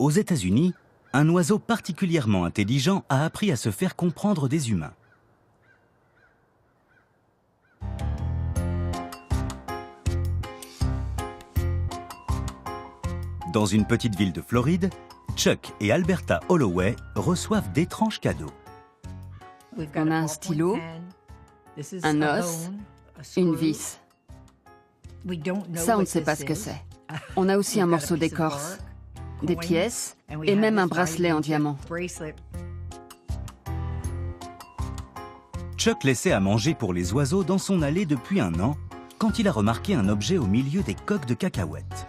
Aux États-Unis, un oiseau particulièrement intelligent a appris à se faire comprendre des humains. Dans une petite ville de Floride, Chuck et Alberta Holloway reçoivent d'étranges cadeaux. On a un stylo, un os, une vis. Ça, on ne sait pas ce que c'est. On a aussi un morceau d'écorce, des pièces et même un bracelet en diamant. Chuck laissait à manger pour les oiseaux dans son allée depuis un an, quand il a remarqué un objet au milieu des coques de cacahuètes.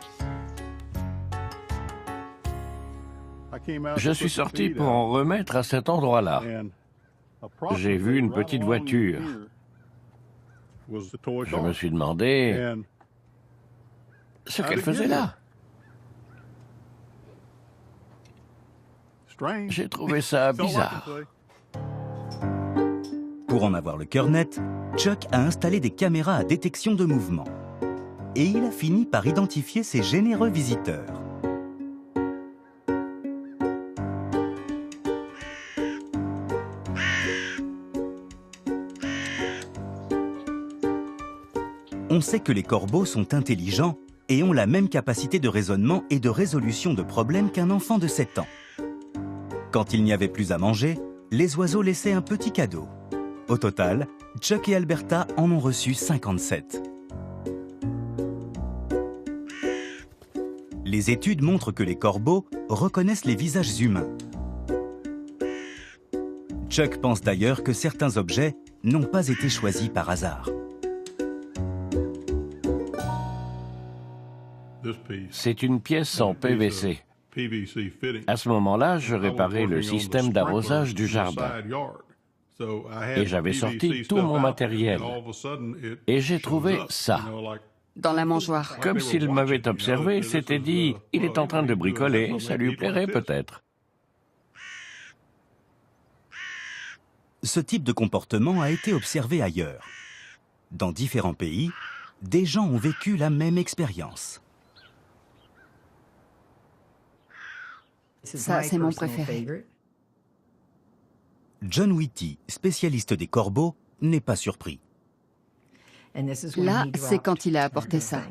Je suis sorti pour en remettre à cet endroit-là. J'ai vu une petite voiture. Je me suis demandé ce qu'elle faisait là. J'ai trouvé ça bizarre. Pour en avoir le cœur net, Chuck a installé des caméras à détection de mouvement. Et il a fini par identifier ses généreux visiteurs. On sait que les corbeaux sont intelligents et ont la même capacité de raisonnement et de résolution de problèmes qu'un enfant de 7 ans. Quand il n'y avait plus à manger, les oiseaux laissaient un petit cadeau. Au total, Chuck et Alberta en ont reçu 57. Les études montrent que les corbeaux reconnaissent les visages humains. Chuck pense d'ailleurs que certains objets n'ont pas été choisis par hasard. C'est une pièce en PVC. À ce moment-là, je réparais le système d'arrosage du jardin. Et j'avais sorti tout mon matériel. Et j'ai trouvé ça. Dans la mangeoire. Comme s'il m'avait observé, s'était dit, il est en train de bricoler, ça lui plairait peut-être. Ce type de comportement a été observé ailleurs. Dans différents pays, des gens ont vécu la même expérience. Ça, c'est mon préféré. John Whitty, spécialiste des corbeaux, n'est pas surpris. Là, c'est quand il a apporté ça.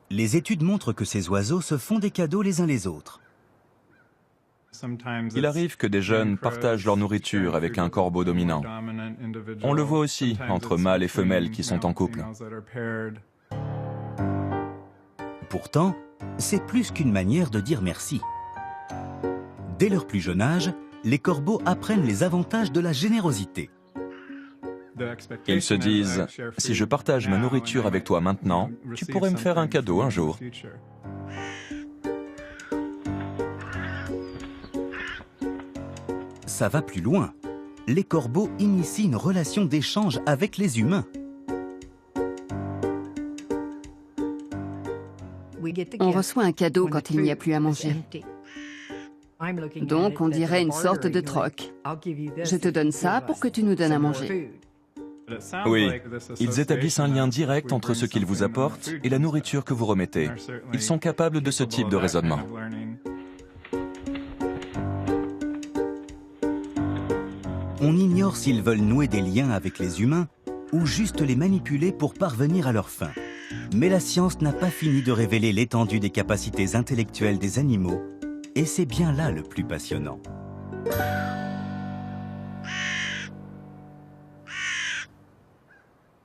Les études montrent que ces oiseaux se font des cadeaux les uns les autres. Il arrive que des jeunes partagent leur nourriture avec un corbeau dominant. On le voit aussi entre mâles et femelles qui sont en couple. Pourtant, c'est plus qu'une manière de dire merci. Dès leur plus jeune âge, les corbeaux apprennent les avantages de la générosité. Ils se disent, si je partage ma nourriture avec toi maintenant, tu pourrais me faire un cadeau un jour. Ça va plus loin. Les corbeaux initient une relation d'échange avec les humains. On reçoit un cadeau quand il n'y a plus à manger. Donc, on dirait une sorte de troc. Je te donne ça pour que tu nous donnes à manger. Oui, ils établissent un lien direct entre ce qu'ils vous apportent et la nourriture que vous remettez. Ils sont capables de ce type de raisonnement. On ignore s'ils veulent nouer des liens avec les humains ou juste les manipuler pour parvenir à leurs fins. Mais la science n'a pas fini de révéler l'étendue des capacités intellectuelles des animaux, et c'est bien là le plus passionnant.